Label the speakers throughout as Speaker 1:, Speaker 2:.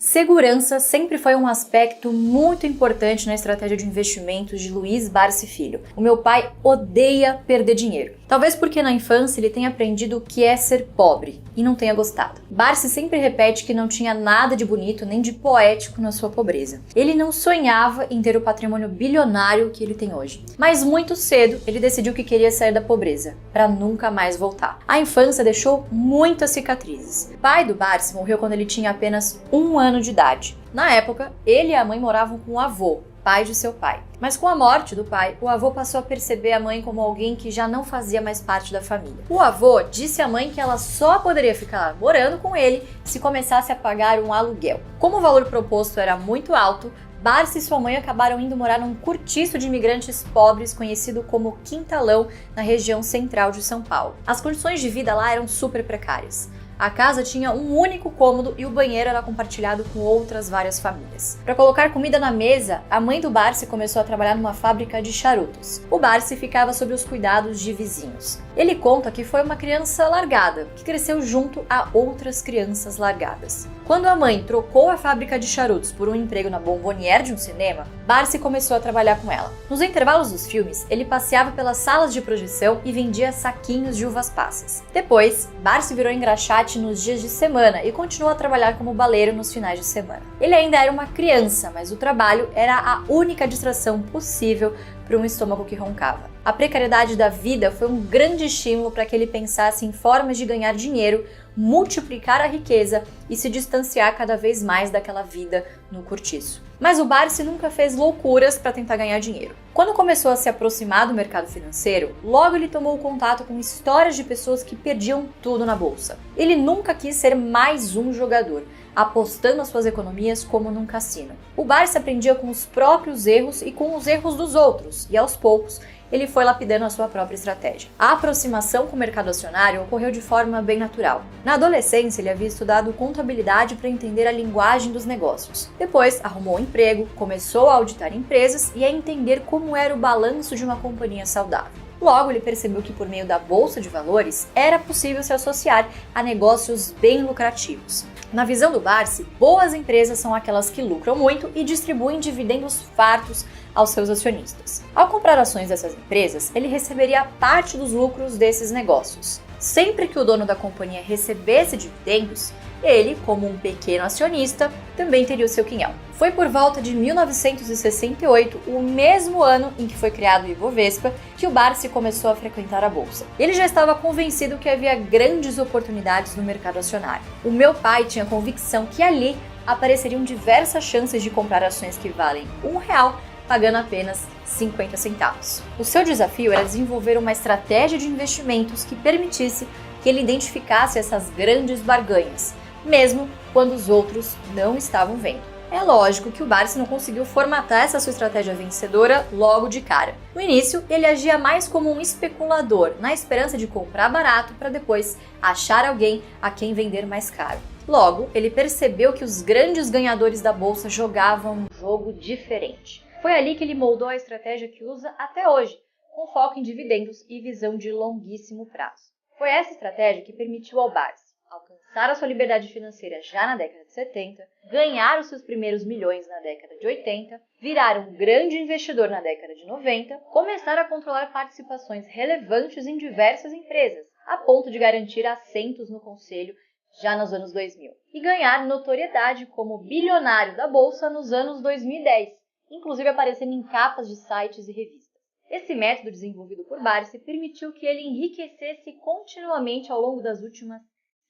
Speaker 1: Segurança sempre foi um aspecto muito importante na estratégia de investimentos de Luiz Barsi Filho. O meu pai odeia perder dinheiro. Talvez porque na infância ele tenha aprendido o que é ser pobre e não tenha gostado. Barsi sempre repete que não tinha nada de bonito nem de poético na sua pobreza. Ele não sonhava em ter o patrimônio bilionário que ele tem hoje. Mas muito cedo ele decidiu que queria sair da pobreza, para nunca mais voltar. A infância deixou muitas cicatrizes. O pai do Barsi morreu quando ele tinha apenas 1 ano de idade. Na época, ele e a mãe moravam com o avô, pai de seu pai. Mas com a morte do pai, o avô passou a perceber a mãe como alguém que já não fazia mais parte da família. O avô disse à mãe que ela só poderia ficar morando com ele se começasse a pagar um aluguel. Como o valor proposto era muito alto, Barsi e sua mãe acabaram indo morar num cortiço de imigrantes pobres conhecido como Quintalão, na região central de São Paulo. As condições de vida lá eram super precárias. A casa tinha um único cômodo e o banheiro era compartilhado com outras várias famílias. Para colocar comida na mesa, a mãe do Barsi começou a trabalhar numa fábrica de charutos. O Barsi ficava sob os cuidados de vizinhos. Ele conta que foi uma criança largada, que cresceu junto a outras crianças largadas. Quando a mãe trocou a fábrica de charutos por um emprego na bombonière de um cinema, Barsi começou a trabalhar com ela. Nos intervalos dos filmes, ele passeava pelas salas de projeção e vendia saquinhos de uvas passas. Depois, Barsi virou engraxate nos dias de semana e continuou a trabalhar como baleiro nos finais de semana. Ele ainda era uma criança, mas o trabalho era a única distração possível para um estômago que roncava. A precariedade da vida foi um grande estímulo para que ele pensasse em formas de ganhar dinheiro, multiplicar a riqueza e se distanciar cada vez mais daquela vida no cortiço. Mas o Barsi nunca fez loucuras para tentar ganhar dinheiro. Quando começou a se aproximar do mercado financeiro, logo ele tomou contato com histórias de pessoas que perdiam tudo na bolsa. Ele nunca quis ser mais um jogador, apostando as suas economias como num cassino. O Barsi aprendia com os próprios erros e com os erros dos outros, e aos poucos ele foi lapidando a sua própria estratégia. A aproximação com o mercado acionário ocorreu de forma bem natural. Na adolescência, ele havia estudado contabilidade para entender a linguagem dos negócios. Depois, arrumou um emprego, começou a auditar empresas e a entender como era o balanço de uma companhia saudável. Logo, ele percebeu que por meio da bolsa de valores era possível se associar a negócios bem lucrativos. Na visão do Barsi, boas empresas são aquelas que lucram muito e distribuem dividendos fartos aos seus acionistas. Ao comprar ações dessas empresas, ele receberia parte dos lucros desses negócios. Sempre que o dono da companhia recebesse dividendos, ele, como um pequeno acionista, também teria o seu quinhão. Foi por volta de 1968, o mesmo ano em que foi criado o Ibovespa, que o Barsi começou a frequentar a bolsa. Ele já estava convencido que havia grandes oportunidades no mercado acionário. O meu pai tinha convicção que ali apareceriam diversas chances de comprar ações que valem R$1, pagando apenas 50 centavos. O seu desafio era desenvolver uma estratégia de investimentos que permitisse que ele identificasse essas grandes barganhas, mesmo quando os outros não estavam vendo. É lógico que o Barsi não conseguiu formatar essa sua estratégia vencedora logo de cara. No início, ele agia mais como um especulador, na esperança de comprar barato para depois achar alguém a quem vender mais caro. Logo, ele percebeu que os grandes ganhadores da bolsa jogavam um jogo diferente. Foi ali que ele moldou a estratégia que usa até hoje, com foco em dividendos e visão de longuíssimo prazo. Foi essa estratégia que permitiu ao Barsi alcançar a sua liberdade financeira já na década de 70, ganhar os seus primeiros milhões na década de 80, virar um grande investidor na década de 90, começar a controlar participações relevantes em diversas empresas, a ponto de garantir assentos no conselho já nos anos 2000, e ganhar notoriedade como bilionário da bolsa nos anos 2010, inclusive aparecendo em capas de sites e revistas. Esse método desenvolvido por Barsi permitiu que ele enriquecesse continuamente ao longo das últimas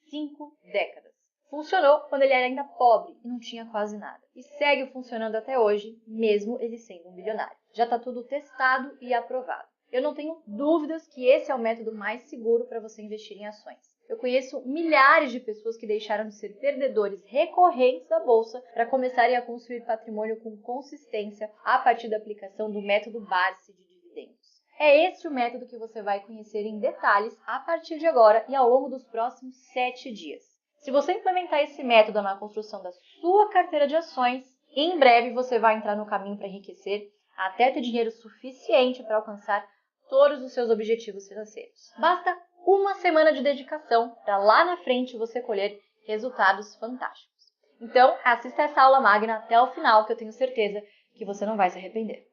Speaker 1: 5 décadas. Funcionou quando ele era ainda pobre e não tinha quase nada. E segue funcionando até hoje, mesmo ele sendo um bilionário. Já está tudo testado e aprovado. Eu não tenho dúvidas que esse é o método mais seguro para você investir em ações. Eu conheço milhares de pessoas que deixaram de ser perdedores recorrentes da bolsa para começarem a construir patrimônio com consistência a partir da aplicação do método Barsi de dividendos. É este o método que você vai conhecer em detalhes a partir de agora e ao longo dos próximos 7 dias. Se você implementar esse método na construção da sua carteira de ações, em breve você vai entrar no caminho para enriquecer até ter dinheiro suficiente para alcançar todos os seus objetivos financeiros. Basta uma semana de dedicação para lá na frente você colher resultados fantásticos. Então, assista essa aula magna até o final, que eu tenho certeza que você não vai se arrepender.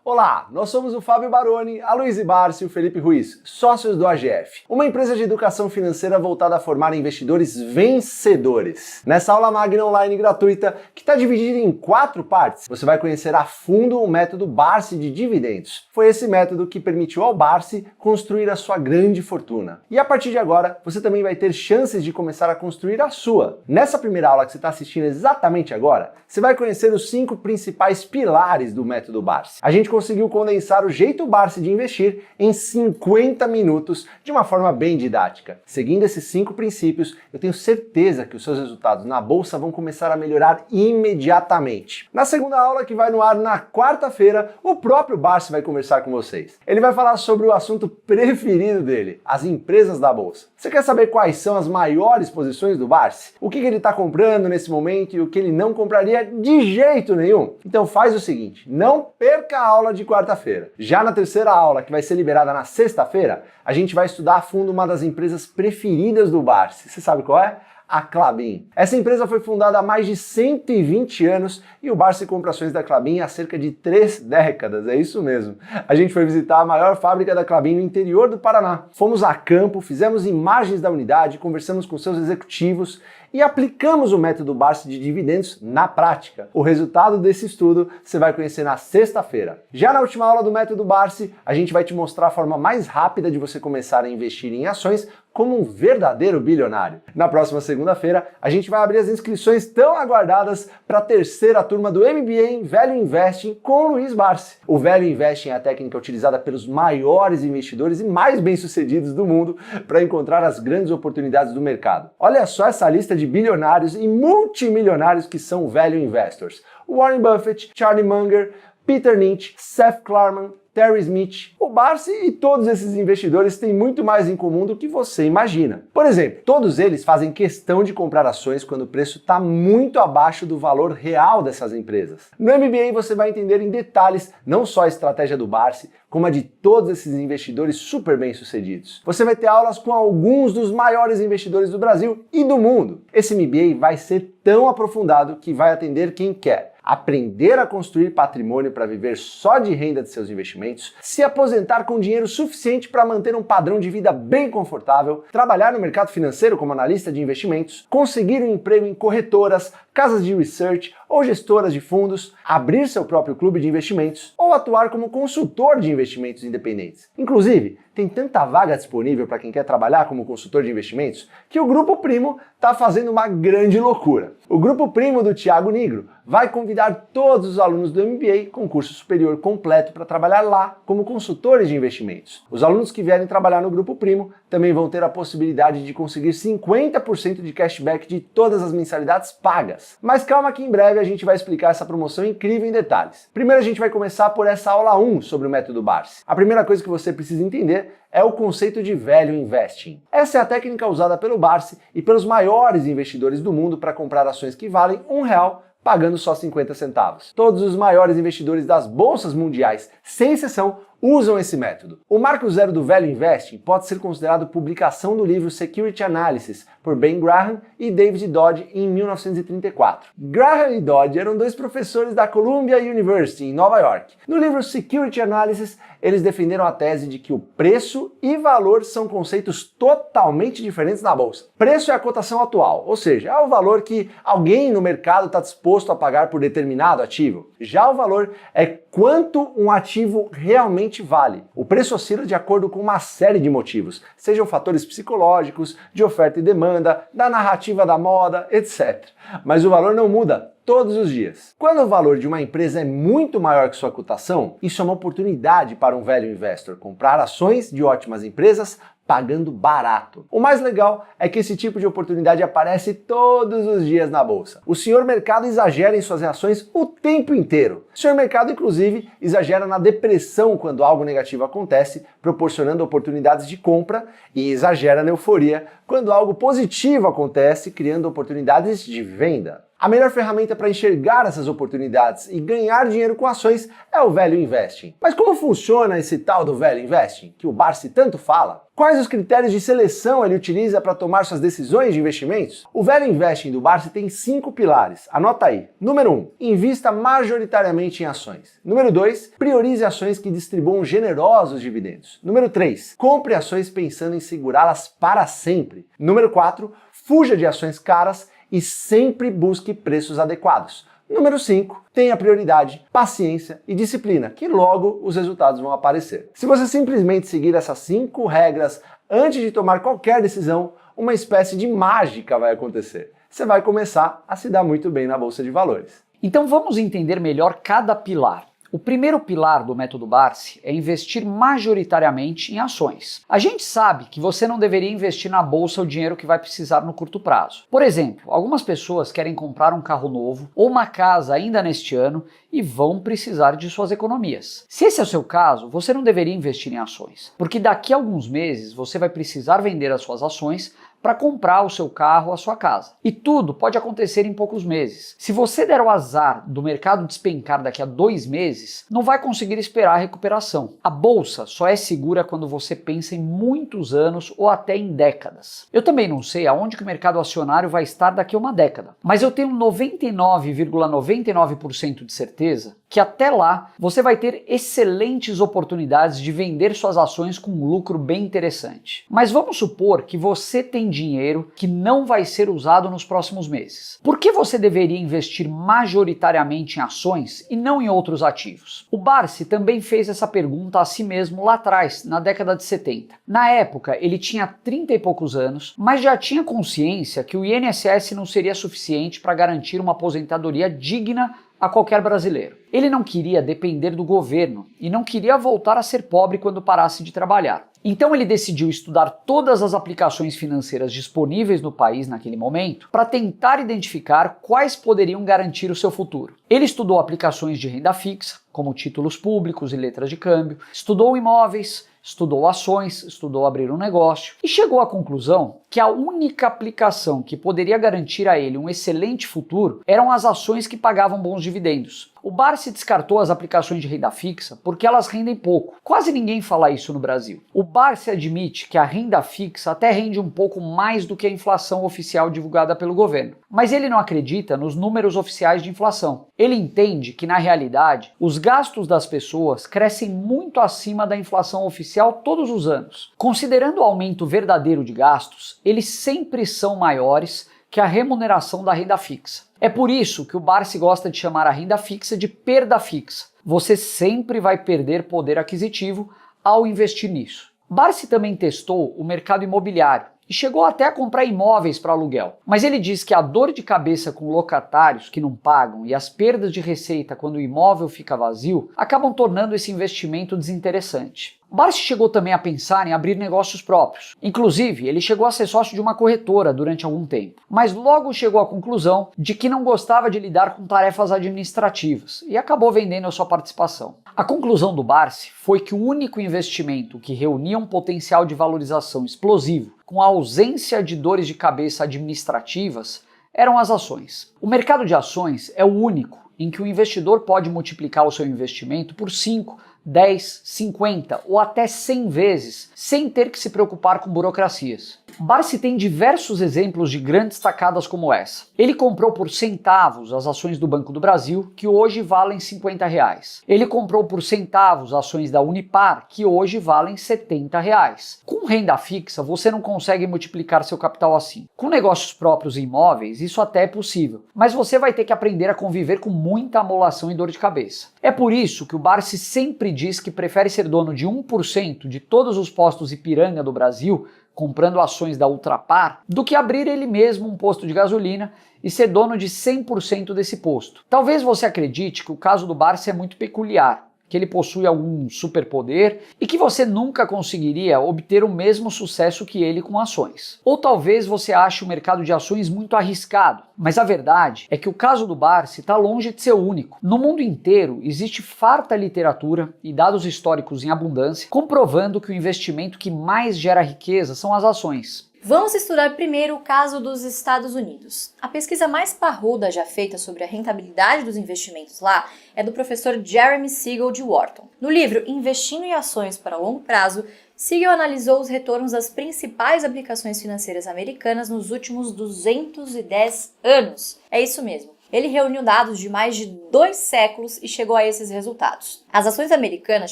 Speaker 2: Olá, nós somos o Fábio Baroni, a Luiz Barsi e o Felipe Ruiz, sócios do AGF, uma empresa de educação financeira voltada a formar investidores vencedores. Nessa aula magna online gratuita, que está dividida em 4 partes, você vai conhecer a fundo o método Barsi de dividendos. Foi esse método que permitiu ao Barsi construir a sua grande fortuna. E a partir de agora, você também vai ter chances de começar a construir a sua. Nessa primeira aula que você está assistindo exatamente agora, você vai conhecer os 5 principais pilares do método Barsi. A gente conseguiu condensar o jeito Barsi de investir em 50 minutos de uma forma bem didática. Seguindo esses 5 princípios, eu tenho certeza que os seus resultados na bolsa vão começar a melhorar imediatamente. Na segunda aula, que vai no ar na quarta-feira, o próprio Barsi vai conversar com vocês. Ele vai falar sobre o assunto preferido dele, as empresas da bolsa. Você quer saber quais são as maiores posições do Barsi? O que ele está comprando nesse momento e o que ele não compraria de jeito nenhum? Então faz o seguinte, não perca a aula de quarta-feira. Já na terceira aula, que vai ser liberada na sexta-feira, a gente vai estudar a fundo uma das empresas preferidas do Barsi. Você sabe qual é? A Klabin. Essa empresa foi fundada há mais de 120 anos e o Barsi compra ações da Klabin há cerca de 3 décadas, é isso mesmo. A gente foi visitar a maior fábrica da Klabin no interior do Paraná. Fomos a campo, fizemos imagens da unidade, conversamos com seus executivos e aplicamos o método Barsi de dividendos na prática. O resultado desse estudo você vai conhecer na sexta-feira. Já na última aula do método Barsi, a gente vai te mostrar a forma mais rápida de você começar a investir em ações como um verdadeiro bilionário. Na próxima segunda-feira, a gente vai abrir as inscrições tão aguardadas para a terceira turma do MBA em Value Investing com o Luiz Barsi. O Value Investing é a técnica utilizada pelos maiores investidores e mais bem-sucedidos do mundo para encontrar as grandes oportunidades do mercado. Olha só essa lista de bilionários e multimilionários que são Value Investors: Warren Buffett, Charlie Munger, Peter Lynch, Seth Klarman, Terry Smith. O Barsi e todos esses investidores têm muito mais em comum do que você imagina. Por exemplo, todos eles fazem questão de comprar ações quando o preço está muito abaixo do valor real dessas empresas. No MBA você vai entender em detalhes não só a estratégia do Barsi, como a de todos esses investidores super bem-sucedidos. Você vai ter aulas com alguns dos maiores investidores do Brasil e do mundo. Esse MBA vai ser tão aprofundado que vai atender quem quer aprender a construir patrimônio para viver só de renda de seus investimentos, se aposentar com dinheiro suficiente para manter um padrão de vida bem confortável, trabalhar no mercado financeiro como analista de investimentos, conseguir um emprego em corretoras, casas de research ou gestoras de fundos, abrir seu próprio clube de investimentos ou atuar como consultor de investimentos independentes. Inclusive, tem tanta vaga disponível para quem quer trabalhar como consultor de investimentos que o Grupo Primo está fazendo uma grande loucura. O Grupo Primo do Thiago Nigro vai convidar todos os alunos do MBA com curso superior completo para trabalhar lá como consultores de investimentos. Os alunos que vierem trabalhar no Grupo Primo também vão ter a possibilidade de conseguir 50% de cashback de todas as mensalidades pagas. Mas calma que em breve a gente vai explicar essa promoção incrível em detalhes. Primeiro a gente vai começar por essa aula 1 sobre o método Barsi. A primeira coisa que você precisa entender é o conceito de Value Investing. Essa é a técnica usada pelo Barsi e pelos maiores investidores do mundo para comprar ações que valem R$1, pagando só 50 centavos. Todos os maiores investidores das bolsas mundiais, sem exceção, usam esse método. O marco zero do Value Investing pode ser considerado publicação do livro Security Analysis por Ben Graham e David Dodge em 1934. Graham e Dodge eram 2 professores da Columbia University em Nova York. No livro Security Analysis, eles defenderam a tese de que o preço e valor são conceitos totalmente diferentes na bolsa. Preço é a cotação atual, ou seja, é o valor que alguém no mercado está disposto a pagar por determinado ativo. Já o valor é quanto um ativo realmente vale. O preço oscila de acordo com uma série de motivos, sejam fatores psicológicos, de oferta e demanda, da narrativa da moda, etc. Mas o valor não muda todos os dias. Quando o valor de uma empresa é muito maior que sua cotação, isso é uma oportunidade para um value investor comprar ações de ótimas empresas pagando barato. O mais legal é que esse tipo de oportunidade aparece todos os dias na bolsa. O senhor mercado exagera em suas reações o tempo inteiro. O senhor mercado, inclusive, exagera na depressão quando algo negativo acontece, proporcionando oportunidades de compra, e exagera na euforia quando algo positivo acontece, criando oportunidades de venda. A melhor ferramenta para enxergar essas oportunidades e ganhar dinheiro com ações é o Value Investing. Mas como funciona esse tal do Value Investing, que o Barsi tanto fala? Quais os critérios de seleção ele utiliza para tomar suas decisões de investimentos? O Value Investing do Barsi tem 5 pilares. Anota aí. Número 1. Invista majoritariamente em ações. Número 2. Priorize ações que distribuam generosos dividendos. Número 3. Compre ações pensando em segurá-las para sempre. Número 4. Fuja de ações caras e sempre busque preços adequados. Número 5, tenha prioridade, paciência e disciplina, que logo os resultados vão aparecer. Se você simplesmente seguir essas 5 regras antes de tomar qualquer decisão, uma espécie de mágica vai acontecer. Você vai começar a se dar muito bem na bolsa de valores.
Speaker 3: Então vamos entender melhor cada pilar. O primeiro pilar do método Barsi é investir majoritariamente em ações. A gente sabe que você não deveria investir na bolsa o dinheiro que vai precisar no curto prazo. Por exemplo, algumas pessoas querem comprar um carro novo ou uma casa ainda neste ano e vão precisar de suas economias. Se esse é o seu caso, você não deveria investir em ações, porque daqui a alguns meses você vai precisar vender as suas ações para comprar o seu carro ou a sua casa. E tudo pode acontecer em poucos meses. Se você der o azar do mercado despencar daqui a 2 meses, não vai conseguir esperar a recuperação. A bolsa só é segura quando você pensa em muitos anos ou até em décadas. Eu também não sei aonde que o mercado acionário vai estar daqui a uma década, mas eu tenho 99,99% de certeza que até lá você vai ter excelentes oportunidades de vender suas ações com um lucro bem interessante. Mas vamos supor que você tem dinheiro que não vai ser usado nos próximos meses. Por que você deveria investir majoritariamente em ações e não em outros ativos? O Barsi também fez essa pergunta a si mesmo lá atrás, na década de 70. Na época, ele tinha 30 e poucos anos, mas já tinha consciência que o INSS não seria suficiente para garantir uma aposentadoria digna a qualquer brasileiro. Ele não queria depender do governo e não queria voltar a ser pobre quando parasse de trabalhar. Então ele decidiu estudar todas as aplicações financeiras disponíveis no país naquele momento para tentar identificar quais poderiam garantir o seu futuro. Ele estudou aplicações de renda fixa, como títulos públicos e letras de câmbio, estudou imóveis, estudou ações, estudou abrir um negócio e chegou à conclusão que a única aplicação que poderia garantir a ele um excelente futuro eram as ações que pagavam bons dividendos. O Barsi descartou as aplicações de renda fixa porque elas rendem pouco. Quase ninguém fala isso no Brasil. O Barsi admite que a renda fixa até rende um pouco mais do que a inflação oficial divulgada pelo governo, mas ele não acredita nos números oficiais de inflação. Ele entende que, na realidade, os gastos das pessoas crescem muito acima da inflação oficial todos os anos. Considerando o aumento verdadeiro de gastos, eles sempre são maiores que a remuneração da renda fixa. É por isso que o Barsi gosta de chamar a renda fixa de perda fixa. Você sempre vai perder poder aquisitivo ao investir nisso. Barsi também testou o mercado imobiliário e chegou até a comprar imóveis para aluguel. Mas ele diz que a dor de cabeça com locatários que não pagam e as perdas de receita quando o imóvel fica vazio acabam tornando esse investimento desinteressante. Barsi chegou também a pensar em abrir negócios próprios. Inclusive, ele chegou a ser sócio de uma corretora durante algum tempo, mas logo chegou à conclusão de que não gostava de lidar com tarefas administrativas e acabou vendendo a sua participação. A conclusão do Barsi foi que o único investimento que reunia um potencial de valorização explosivo com a ausência de dores de cabeça administrativas eram as ações. O mercado de ações é o único em que o investidor pode multiplicar o seu investimento por 5, 10, 50 ou até 100 vezes sem ter que se preocupar com burocracias. Barsi tem diversos exemplos de grandes tacadas como essa. Ele comprou por centavos as ações do Banco do Brasil, que hoje valem R$50. Ele comprou por centavos ações da Unipar, que hoje valem R$70. Com renda fixa, você não consegue multiplicar seu capital assim. Com negócios próprios e imóveis, isso até é possível, mas você vai ter que aprender a conviver com muita amolação e dor de cabeça. É por isso que o Barsi sempre diz que prefere ser dono de 1% de todos os postos Ipiranga do Brasil, comprando ações da Ultrapar, do que abrir ele mesmo um posto de gasolina e ser dono de 100% desse posto. Talvez você acredite que o caso do Barsi é muito peculiar, que ele possui algum superpoder e que você nunca conseguiria obter o mesmo sucesso que ele com ações. Ou talvez você ache o mercado de ações muito arriscado, mas a verdade é que o caso do Barsi está longe de ser único. No mundo inteiro existe farta literatura e dados históricos em abundância comprovando que o investimento que mais gera riqueza são as ações.
Speaker 1: Vamos estudar primeiro o caso dos Estados Unidos. A pesquisa mais parruda já feita sobre a rentabilidade dos investimentos lá é do professor Jeremy Siegel de Wharton. No livro Investindo em Ações para Longo Prazo, Siegel analisou os retornos das principais aplicações financeiras americanas nos últimos 210 anos. É isso mesmo. Ele reuniu dados de mais de 2 séculos e chegou a esses resultados. As ações americanas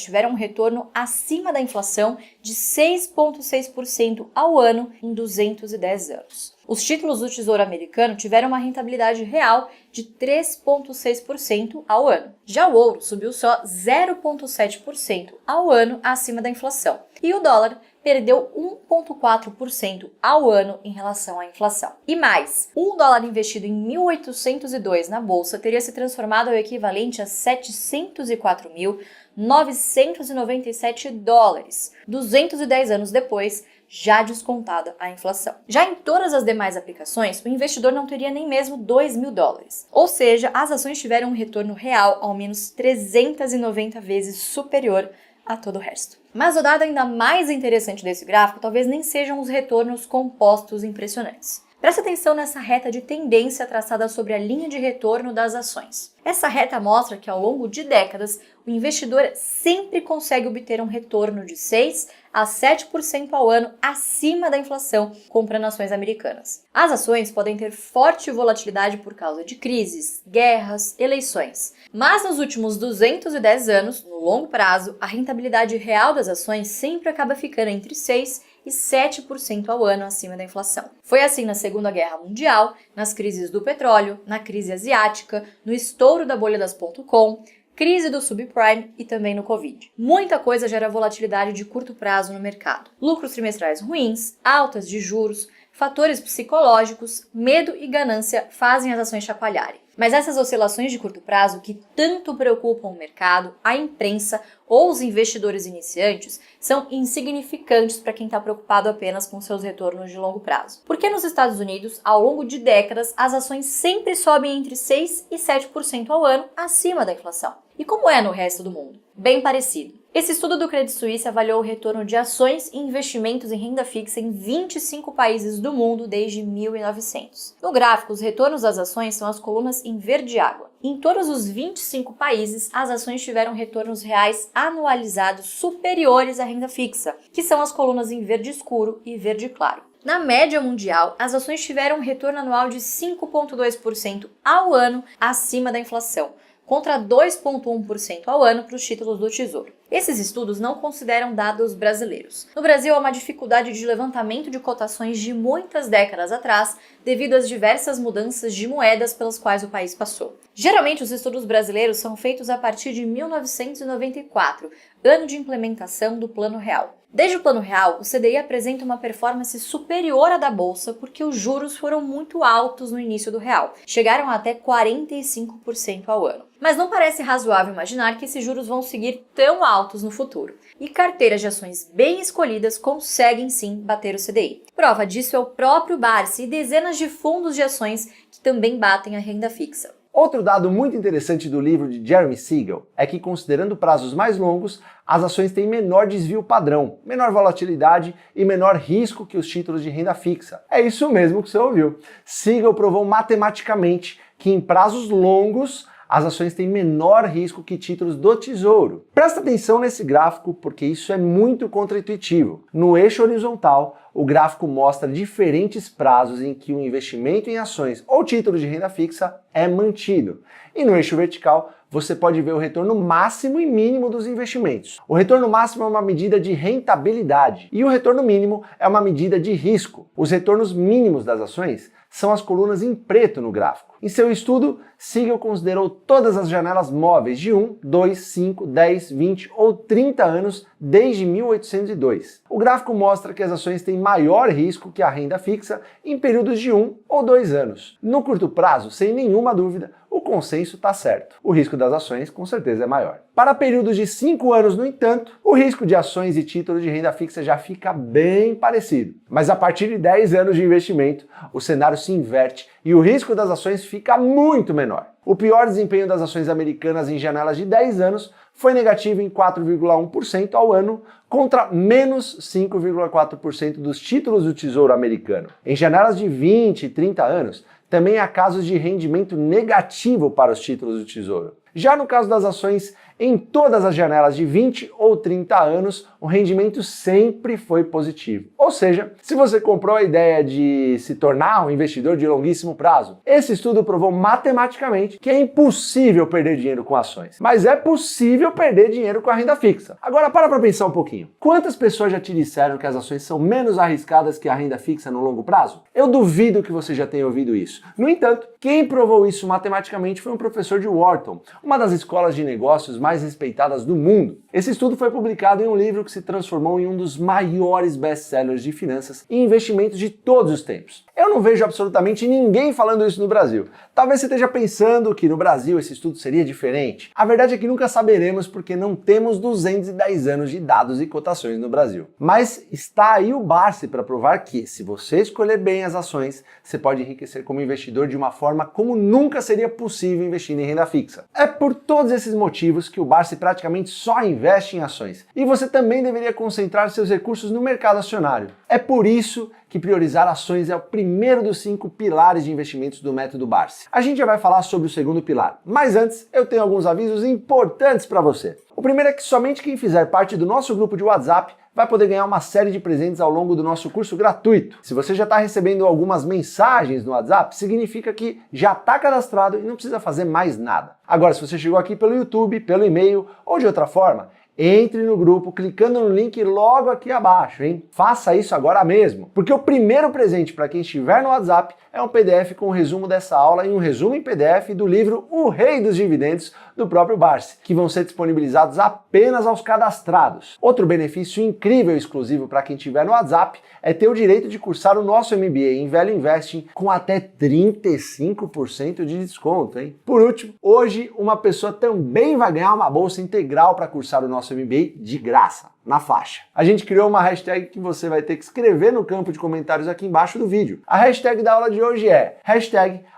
Speaker 1: tiveram um retorno acima da inflação de 6,6% ao ano em 210 anos. Os títulos do Tesouro Americano tiveram uma rentabilidade real de 3,6% ao ano. Já o ouro subiu só 0,7% ao ano acima da inflação. E o dólar perdeu 1,4% ao ano em relação à inflação. E mais, um dólar investido em 1802 na bolsa teria se transformado ao equivalente a 704.997 dólares, 210 anos depois, já descontada a inflação. Já em todas as demais aplicações, o investidor não teria nem mesmo 2.000 dólares. Ou seja, as ações tiveram um retorno real ao menos 390 vezes superior a todo o resto. Mas o dado ainda mais interessante desse gráfico talvez nem sejam os retornos compostos impressionantes. Preste atenção nessa reta de tendência traçada sobre a linha de retorno das ações. Essa reta mostra que ao longo de décadas, o investidor sempre consegue obter um retorno de 6 a 7% ao ano acima da inflação comprando ações americanas. As ações podem ter forte volatilidade por causa de crises, guerras, eleições. Mas nos últimos 210 anos, no longo prazo, a rentabilidade real das ações sempre acaba ficando entre 6 e 7% ao ano acima da inflação. Foi assim na Segunda Guerra Mundial, nas crises do petróleo, na crise asiática, no estouro da bolha das .com, crise do subprime e também no Covid. Muita coisa gera volatilidade de curto prazo no mercado. Lucros trimestrais ruins, altas de juros, fatores psicológicos, medo e ganância fazem as ações chacoalharem. Mas essas oscilações de curto prazo que tanto preocupam o mercado, a imprensa ou os investidores iniciantes são insignificantes para quem está preocupado apenas com seus retornos de longo prazo. Porque nos Estados Unidos, ao longo de décadas, as ações sempre sobem entre 6 e 7% ao ano acima da inflação. E como é no resto do mundo? Bem parecido. Esse estudo do Credit Suisse avaliou o retorno de ações e investimentos em renda fixa em 25 países do mundo desde 1900. No gráfico, os retornos das ações são as colunas em verde água. Em todos os 25 países, as ações tiveram retornos reais anualizados superiores à renda fixa, que são as colunas em verde escuro e verde claro. Na média mundial, as ações tiveram um retorno anual de 5,2% ao ano acima da inflação, contra 2,1% ao ano para os títulos do Tesouro. Esses estudos não consideram dados brasileiros. No Brasil, há uma dificuldade de levantamento de cotações de muitas décadas atrás, devido às diversas mudanças de moedas pelas quais o país passou. Geralmente, os estudos brasileiros são feitos a partir de 1994, ano de implementação do Plano Real. Desde o Plano Real, o CDI apresenta uma performance superior à da Bolsa porque os juros foram muito altos no início do real, chegaram a até 45% ao ano. Mas não parece razoável imaginar que esses juros vão seguir tão altos no futuro. E carteiras de ações bem escolhidas conseguem sim bater o CDI. Prova disso é o próprio Barsi e dezenas de fundos de ações que também batem a renda fixa.
Speaker 2: Outro dado muito interessante do livro de Jeremy Siegel é que, considerando prazos mais longos, as ações têm menor desvio padrão, menor volatilidade e menor risco que os títulos de renda fixa. É isso mesmo que você ouviu. Siegel provou matematicamente que em prazos longos as ações têm menor risco que títulos do Tesouro. Presta atenção nesse gráfico porque isso é muito contraintuitivo. No eixo horizontal, o gráfico mostra diferentes prazos em que o investimento em ações ou títulos de renda fixa é mantido. E no eixo vertical, você pode ver o retorno máximo e mínimo dos investimentos. O retorno máximo é uma medida de rentabilidade e o retorno mínimo é uma medida de risco. Os retornos mínimos das ações são as colunas em preto no gráfico. Em seu estudo, Siegel considerou todas as janelas móveis de 1, 2, 5, 10, 20 ou 30 anos desde 1802. O gráfico mostra que as ações têm maior risco que a renda fixa em períodos de 1 ou 2 anos. No curto prazo, sem nenhuma dúvida, o consenso está certo. O risco das ações, com certeza, é maior. Para períodos de 5 anos, no entanto, o risco de ações e títulos de renda fixa já fica bem parecido. Mas a partir de 10 anos de investimento, o cenário se inverte e o risco das ações fica muito menor. O pior desempenho das ações americanas em janelas de 10 anos foi negativo em 4,1% ao ano, contra menos 5,4% dos títulos do Tesouro americano. Em janelas de 20 e 30 anos, também há casos de rendimento negativo para os títulos do Tesouro. Já no caso das ações, em todas as janelas de 20 ou 30 anos, o rendimento sempre foi positivo. Ou seja, se você comprou a ideia de se tornar um investidor de longuíssimo prazo, esse estudo provou matematicamente que é impossível perder dinheiro com ações, mas é possível perder dinheiro com a renda fixa. Agora para pensar um pouquinho. Quantas pessoas já te disseram que as ações são menos arriscadas que a renda fixa no longo prazo? Eu duvido que você já tenha ouvido isso. No entanto, quem provou isso matematicamente foi um professor de Wharton, uma das escolas de negócios mais respeitadas do mundo. Esse estudo foi publicado em um livro que se transformou em um dos maiores best-sellers de finanças e investimentos de todos os tempos. Eu não vejo absolutamente ninguém falando isso no Brasil. Talvez você esteja pensando que no Brasil esse estudo seria diferente. A verdade é que nunca saberemos porque não temos 210 anos de dados e cotações no Brasil. Mas está aí o Barsi para provar que, se você escolher bem as ações, você pode enriquecer como investidor de uma forma como nunca seria possível investir em renda fixa. É por todos esses motivos que o Barsi praticamente só investe em ações. E você também deveria concentrar seus recursos no mercado acionário. É por isso que priorizar ações é o primeiro dos 5 pilares de investimentos do método Barsi. A gente já vai falar sobre o segundo pilar, mas antes eu tenho alguns avisos importantes para você. O primeiro é que somente quem fizer parte do nosso grupo de WhatsApp vai poder ganhar uma série de presentes ao longo do nosso curso gratuito. Se você já está recebendo algumas mensagens no WhatsApp, significa que já está cadastrado e não precisa fazer mais nada. Agora, se você chegou aqui pelo YouTube, pelo e-mail ou de outra forma, entre no grupo clicando no link logo aqui abaixo, hein? Faça isso agora mesmo, porque o primeiro presente para quem estiver no WhatsApp é um PDF com o resumo dessa aula e um resumo em PDF do livro O Rei dos Dividendos, do próprio Barsi, que vão ser disponibilizados apenas aos cadastrados. Outro benefício incrível e exclusivo para quem estiver no WhatsApp é ter o direito de cursar o nosso MBA em Value Investing com até 35% de desconto, hein? Por último, hoje uma pessoa também vai ganhar uma bolsa integral para cursar o nosso MBA de graça, na faixa. A gente criou uma hashtag que você vai ter que escrever no campo de comentários aqui embaixo do vídeo. A hashtag da aula de hoje é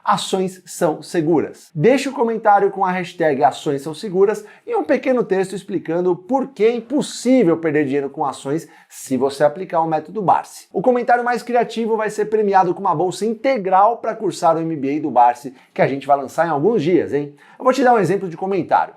Speaker 2: #Ações são seguras. Deixe o comentário com a hashtag Ações são seguras e um pequeno texto explicando por que é impossível perder dinheiro com ações se você aplicar o método Barsi. O comentário mais criativo vai ser premiado com uma bolsa integral para cursar o MBA do Barsi, que a gente vai lançar em alguns dias, hein? Eu vou te dar um exemplo de comentário.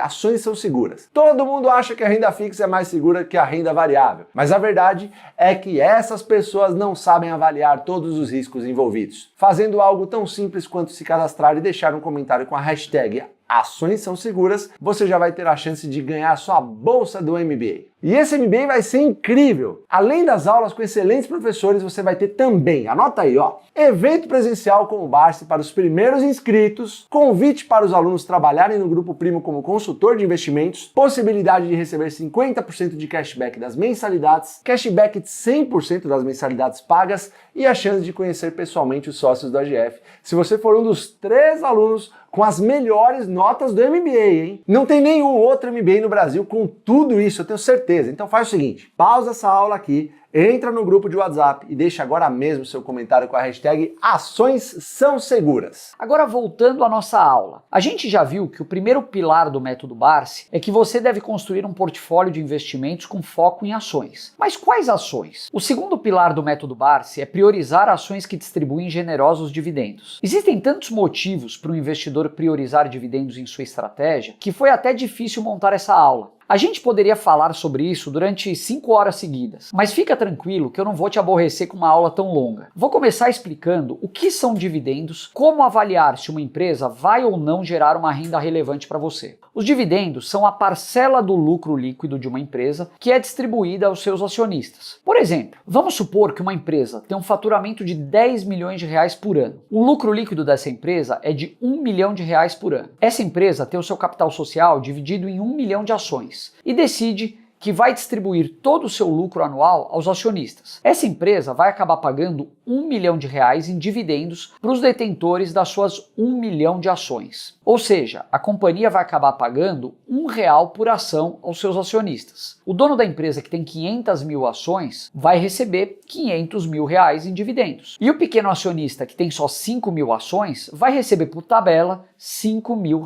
Speaker 2: #Ações são seguras. Todo mundo acha que a renda fixa é mais segura que a renda variável, mas a verdade é que essas pessoas não sabem avaliar todos os riscos envolvidos. Fazendo algo tão simples quanto se cadastrar e deixar um comentário com a hashtag Ações são seguras, você já vai ter a chance de ganhar sua bolsa do MBA. E esse MBA vai ser incrível! Além das aulas com excelentes professores, você vai ter também, anota aí, ó, evento presencial com o Barsi para os primeiros inscritos, convite para os alunos trabalharem no Grupo Primo como consultor de investimentos, possibilidade de receber 50% de cashback das mensalidades, cashback de 100% das mensalidades pagas e a chance de conhecer pessoalmente os sócios do AGF, se você for um dos 3 alunos com as melhores notas do MBA, hein? Não tem nenhum outro MBA no Brasil com tudo isso, eu tenho certeza. Então faz o seguinte, pausa essa aula aqui, entra no grupo de WhatsApp e deixa agora mesmo seu comentário com a hashtag Ações são seguras.
Speaker 3: Agora voltando à nossa aula. A gente já viu que o primeiro pilar do método Barsi é que você deve construir um portfólio de investimentos com foco em ações. Mas quais ações? O segundo pilar do método Barsi é priorizar ações que distribuem generosos dividendos. Existem tantos motivos para um investidor priorizar dividendos em sua estratégia que foi até difícil montar essa aula. A gente poderia falar sobre isso durante 5 horas seguidas, mas fica tranquilo que eu não vou te aborrecer com uma aula tão longa. Vou começar explicando o que são dividendos, como avaliar se uma empresa vai ou não gerar uma renda relevante para você. Os dividendos são a parcela do lucro líquido de uma empresa que é distribuída aos seus acionistas. Por exemplo, vamos supor que uma empresa tem um faturamento de 10 milhões de reais por ano. O lucro líquido dessa empresa é de 1 milhão de reais por ano. Essa empresa tem o seu capital social dividido em 1 milhão de ações e decide que vai distribuir todo o seu lucro anual aos acionistas. Essa empresa vai acabar pagando R$1 milhão em dividendos para os detentores das suas 1 milhão de ações. Ou seja, a companhia vai acabar pagando R$1 por ação aos seus acionistas. O dono da empresa que tem 500 mil ações vai receber R$500 mil em dividendos. E o pequeno acionista que tem só 5 mil ações vai receber por tabela R$5 mil.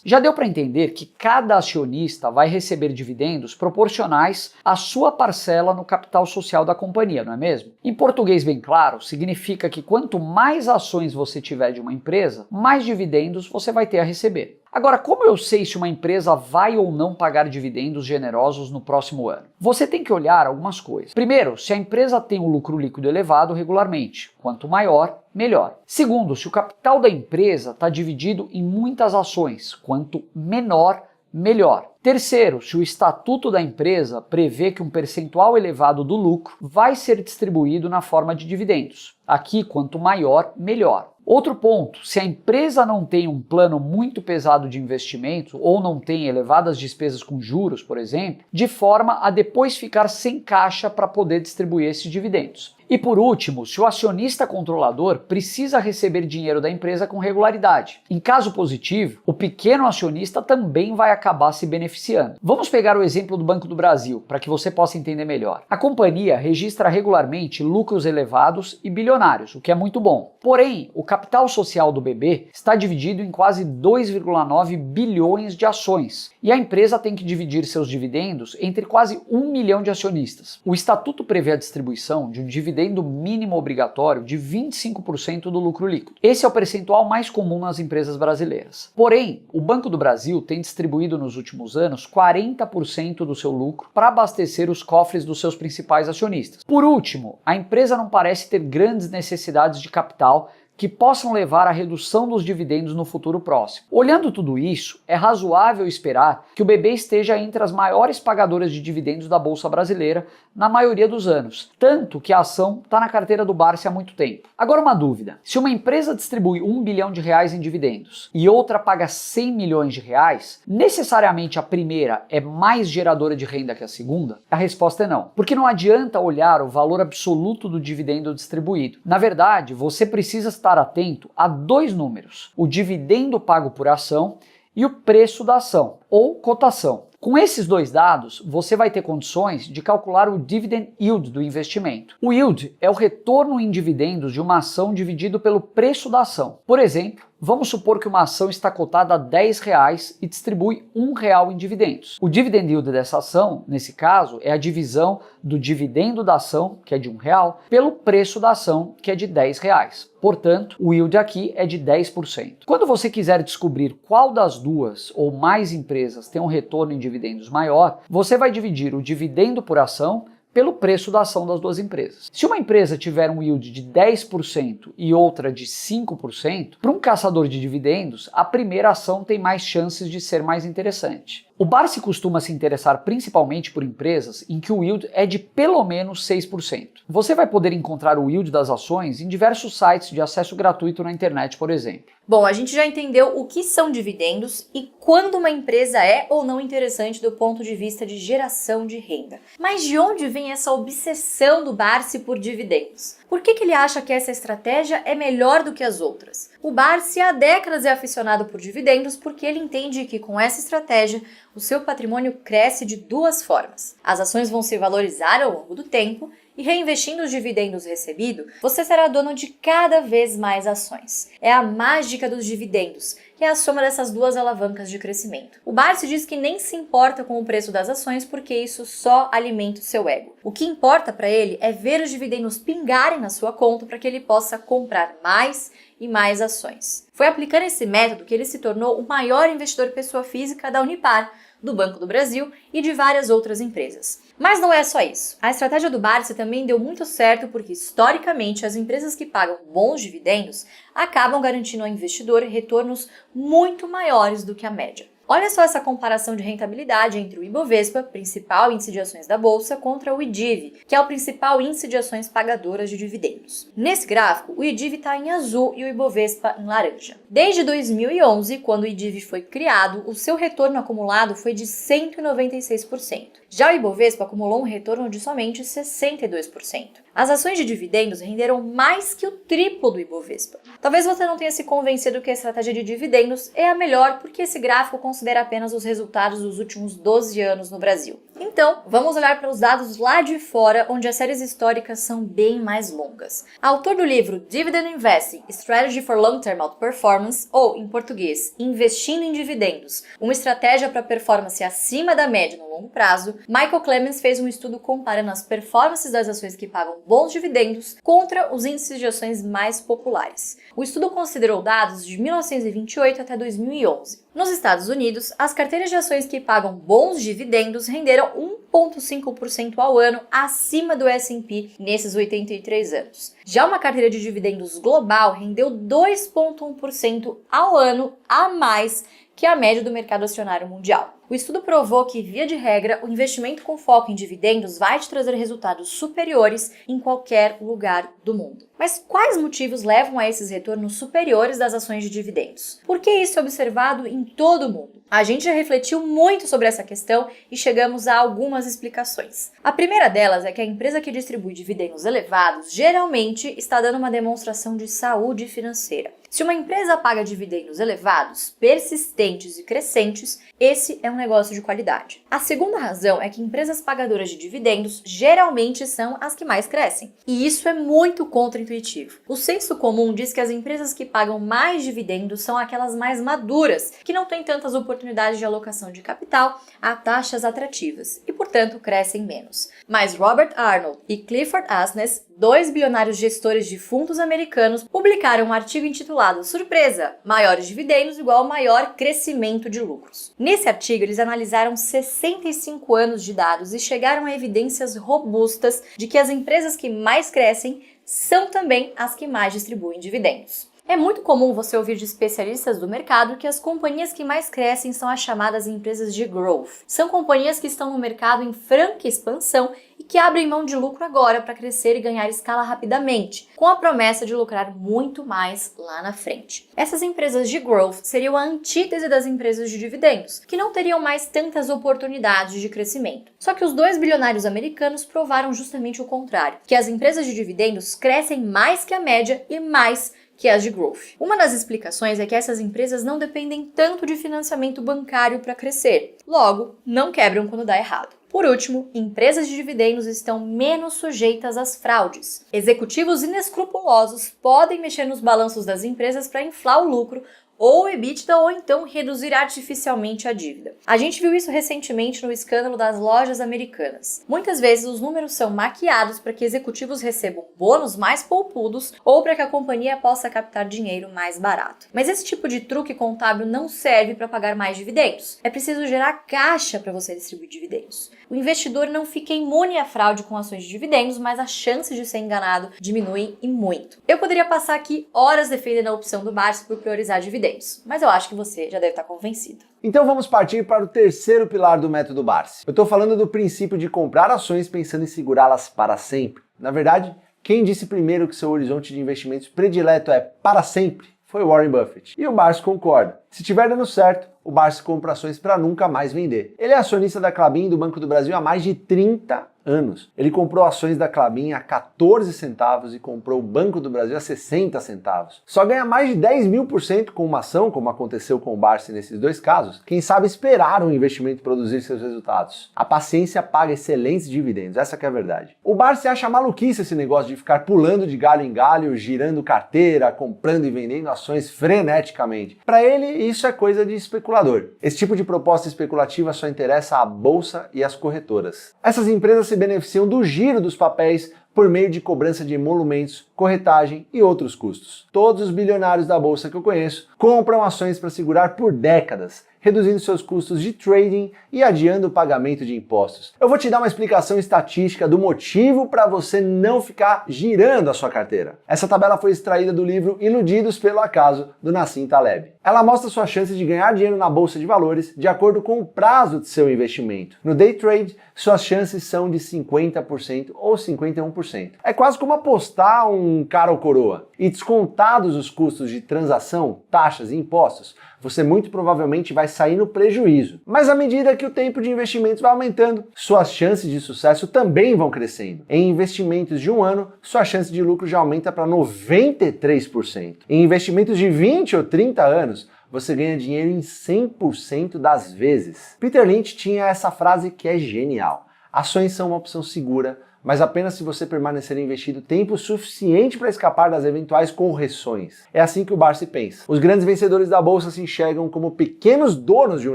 Speaker 3: Já deu para entender que cada acionista vai receber dividendos proporcionais à sua parcela no capital social da companhia, não é mesmo? Em português bem claro, significa que quanto mais ações você tiver de uma empresa, mais dividendos você vai ter a receber. Agora, como eu sei se uma empresa vai ou não pagar dividendos generosos no próximo ano? Você tem que olhar algumas coisas. Primeiro, se a empresa tem um lucro líquido elevado regularmente. Quanto maior, melhor. Segundo, se o capital da empresa está dividido em muitas ações. Quanto menor, melhor. Terceiro, se o estatuto da empresa prevê que um percentual elevado do lucro vai ser distribuído na forma de dividendos. Aqui, quanto maior, melhor. Outro ponto, se a empresa não tem um plano muito pesado de investimento ou não tem elevadas despesas com juros, por exemplo, de forma a depois ficar sem caixa para poder distribuir esses dividendos. E por último, se o acionista controlador precisa receber dinheiro da empresa com regularidade. Em caso positivo, o pequeno acionista também vai acabar se beneficiando. Vamos pegar o exemplo do Banco do Brasil, para que você possa entender melhor. A companhia registra regularmente lucros elevados e bilionários, o que é muito bom. Porém, o capital social do BB está dividido em quase 2,9 bilhões de ações, e a empresa tem que dividir seus dividendos entre quase 1 milhão de acionistas. O estatuto prevê a distribuição de um dividendo mínimo obrigatório de 25% do lucro líquido. Esse é o percentual mais comum nas empresas brasileiras. Porém, o Banco do Brasil tem distribuído nos últimos anos 40% do seu lucro para abastecer os cofres dos seus principais acionistas. Por último, a empresa não parece ter grandes necessidades de capital que possam levar à redução dos dividendos no futuro próximo. Olhando tudo isso, é razoável esperar que o BB esteja entre as maiores pagadoras de dividendos da Bolsa Brasileira na maioria dos anos, tanto que a ação está na carteira do Barsi há muito tempo. Agora uma dúvida, se uma empresa distribui R$1 bilhão em dividendos e outra paga R$100 milhões, necessariamente a primeira é mais geradora de renda que a segunda? A resposta é não, porque não adianta olhar o valor absoluto do dividendo distribuído. Na verdade, você precisa estar atento a dois números, o dividendo pago por ação e o preço da ação, ou cotação. Com esses dois dados, você vai ter condições de calcular o dividend yield do investimento. O yield é o retorno em dividendos de uma ação dividido pelo preço da ação. Por exemplo, vamos supor que uma ação está cotada a R$10 e distribui R$1 em dividendos. O dividend yield dessa ação, nesse caso, é a divisão do dividendo da ação, que é de R$1, pelo preço da ação, que é de R$10. Portanto, o yield aqui é de 10%. Quando você quiser descobrir qual das duas ou mais empresas tem um retorno em dividendos maior, você vai dividir o dividendo por ação pelo preço da ação das duas empresas. Se uma empresa tiver um yield de 10% e outra de 5%, para um caçador de dividendos, a primeira ação tem mais chances de ser mais interessante. O Barsi costuma se interessar principalmente por empresas em que o yield é de pelo menos 6%. Você vai poder encontrar o yield das ações em diversos sites de acesso gratuito na internet, por exemplo.
Speaker 1: Bom, a gente já entendeu o que são dividendos e quando uma empresa é ou não interessante do ponto de vista de geração de renda. Mas de onde vem essa obsessão do Barsi por dividendos? Por que ele acha que essa estratégia é melhor do que as outras? O Barsi há décadas é aficionado por dividendos porque ele entende que com essa estratégia o seu patrimônio cresce de duas formas. As ações vão se valorizar ao longo do tempo e reinvestindo os dividendos recebidos, você será dono de cada vez mais ações. É a mágica dos dividendos, que é a soma dessas duas alavancas de crescimento. O Barsi diz que nem se importa com o preço das ações porque isso só alimenta o seu ego. O que importa para ele é ver os dividendos pingarem na sua conta para que ele possa comprar mais e mais ações. Foi aplicando esse método que ele se tornou o maior investidor pessoa física da Unipar, do Banco do Brasil e de várias outras empresas. Mas não é só isso. A estratégia do Barsi também deu muito certo porque, historicamente, as empresas que pagam bons dividendos acabam garantindo ao investidor retornos muito maiores do que a média. Olha só essa comparação de rentabilidade entre o Ibovespa, principal índice de ações da Bolsa, contra o IDIV, que é o principal índice de ações pagadoras de dividendos. Nesse gráfico, o IDIV está em azul e o Ibovespa em laranja. Desde 2011, quando o IDIV foi criado, o seu retorno acumulado foi de 196%. Já o Ibovespa acumulou um retorno de somente 62%. As ações de dividendos renderam mais que o triplo do Ibovespa. Talvez você não tenha se convencido que a estratégia de dividendos é a melhor porque esse gráfico considera apenas os resultados dos últimos 12 anos no Brasil. Então, vamos olhar para os dados lá de fora, onde as séries históricas são bem mais longas. Autor do livro Dividend Investing, Strategy for Long-Term Outperformance, ou, em português, Investindo em Dividendos, uma estratégia para performance acima da média no longo prazo, Michael Clemens fez um estudo comparando as performances das ações que pagam bons dividendos contra os índices de ações mais populares. O estudo considerou dados de 1928 até 2011. Nos Estados Unidos, as carteiras de ações que pagam bons dividendos renderam 1,5% ao ano acima do S&P nesses 83 anos. Já uma carteira de dividendos global rendeu 2,1% ao ano a mais que a média do mercado acionário mundial. O estudo provou que, via de regra, o investimento com foco em dividendos vai te trazer resultados superiores em qualquer lugar do mundo. Mas quais motivos levam a esses retornos superiores das ações de dividendos? Por que isso é observado em todo o mundo? A gente já refletiu muito sobre essa questão e chegamos a algumas explicações. A primeira delas é que a empresa que distribui dividendos elevados geralmente está dando uma demonstração de saúde financeira. Se uma empresa paga dividendos elevados, persistentes e crescentes, esse é um negócio de qualidade. A segunda razão é que empresas pagadoras de dividendos geralmente são as que mais crescem. E isso é muito contraintuitivo. O senso comum diz que as empresas que pagam mais dividendos são aquelas mais maduras, que não têm tantas oportunidades de alocação de capital a taxas atrativas e, portanto, crescem menos. Mas Robert Arnold e Clifford Asness, 2 bilionários gestores de fundos americanos, publicaram um artigo intitulado Surpresa! Maiores dividendos igual maior crescimento de lucros. Nesse artigo, eles analisaram 65 anos de dados e chegaram a evidências robustas de que as empresas que mais crescem são também as que mais distribuem dividendos. É muito comum você ouvir de especialistas do mercado que as companhias que mais crescem são as chamadas empresas de growth. São companhias que estão no mercado em franca expansão e que abrem mão de lucro agora para crescer e ganhar escala rapidamente, com a promessa de lucrar muito mais lá na frente. Essas empresas de growth seriam a antítese das empresas de dividendos, que não teriam mais tantas oportunidades de crescimento. Só que os 2 bilionários americanos provaram justamente o contrário, que as empresas de dividendos crescem mais que a média e mais que as de growth. Uma das explicações é que essas empresas não dependem tanto de financiamento bancário para crescer, logo, não quebram quando dá errado. Por último, empresas de dividendos estão menos sujeitas às fraudes. Executivos inescrupulosos podem mexer nos balanços das empresas para inflar o lucro ou o EBITDA, ou então reduzir artificialmente a dívida. A gente viu isso recentemente no escândalo das lojas americanas. Muitas vezes os números são maquiados para que executivos recebam bônus mais poupudos ou para que a companhia possa captar dinheiro mais barato. Mas esse tipo de truque contábil não serve para pagar mais dividendos. É preciso gerar caixa para você distribuir dividendos. O investidor não fica imune à fraude com ações de dividendos, mas a chance de ser enganado diminui e muito. Eu poderia passar aqui horas defendendo a opção do Barsi por priorizar dividendos, mas eu acho que você já deve estar convencido.
Speaker 2: Então vamos partir para o terceiro pilar do método Barsi. Eu estou falando do princípio de comprar ações pensando em segurá-las para sempre. Na verdade, quem disse primeiro que seu horizonte de investimentos predileto é para sempre foi Warren Buffett. E o Barsi concorda. Se estiver dando certo, o Barsi compra ações para nunca mais vender. Ele é acionista da Klabin e do Banco do Brasil há mais de 30 anos. Ele comprou ações da Klabin a 14 centavos e comprou o Banco do Brasil a 60 centavos. Só ganha mais de 10.000% com uma ação, como aconteceu com o Barsi nesses dois casos. Quem sabe esperar um investimento produzir seus resultados. A paciência paga excelentes dividendos, essa que é a verdade. O Barsi acha maluquice esse negócio de ficar pulando de galho em galho, girando carteira, comprando e vendendo ações freneticamente. Para ele, isso é coisa de especulador. Esse tipo de proposta especulativa só interessa à bolsa e às corretoras. Essas empresas se beneficiam do giro dos papéis por meio de cobrança de emolumentos, corretagem e outros custos. Todos os bilionários da bolsa que eu conheço compram ações para segurar por décadas, reduzindo seus custos de trading e adiando o pagamento de impostos. Eu vou te dar uma explicação estatística do motivo para você não ficar girando a sua carteira. Essa tabela foi extraída do livro Iludidos pelo Acaso, do Nassim Taleb. Ela mostra sua chance de ganhar dinheiro na bolsa de valores de acordo com o prazo de seu investimento. No day trade, suas chances são de 50% ou 51%. É quase como apostar um cara ou coroa. E descontados os custos de transação, taxas e impostos, você muito provavelmente vai sair no prejuízo. Mas à medida que o tempo de investimentos vai aumentando, suas chances de sucesso também vão crescendo. Em investimentos de um ano, sua chance de lucro já aumenta para 93%. Em investimentos de 20 ou 30 anos, você ganha dinheiro em 100% das vezes. Peter Lynch tinha essa frase que é genial. Ações são uma opção segura, mas apenas se você permanecer investido tempo suficiente para escapar das eventuais correções. É assim que o Barsi pensa. Os grandes vencedores da bolsa se enxergam como pequenos donos de um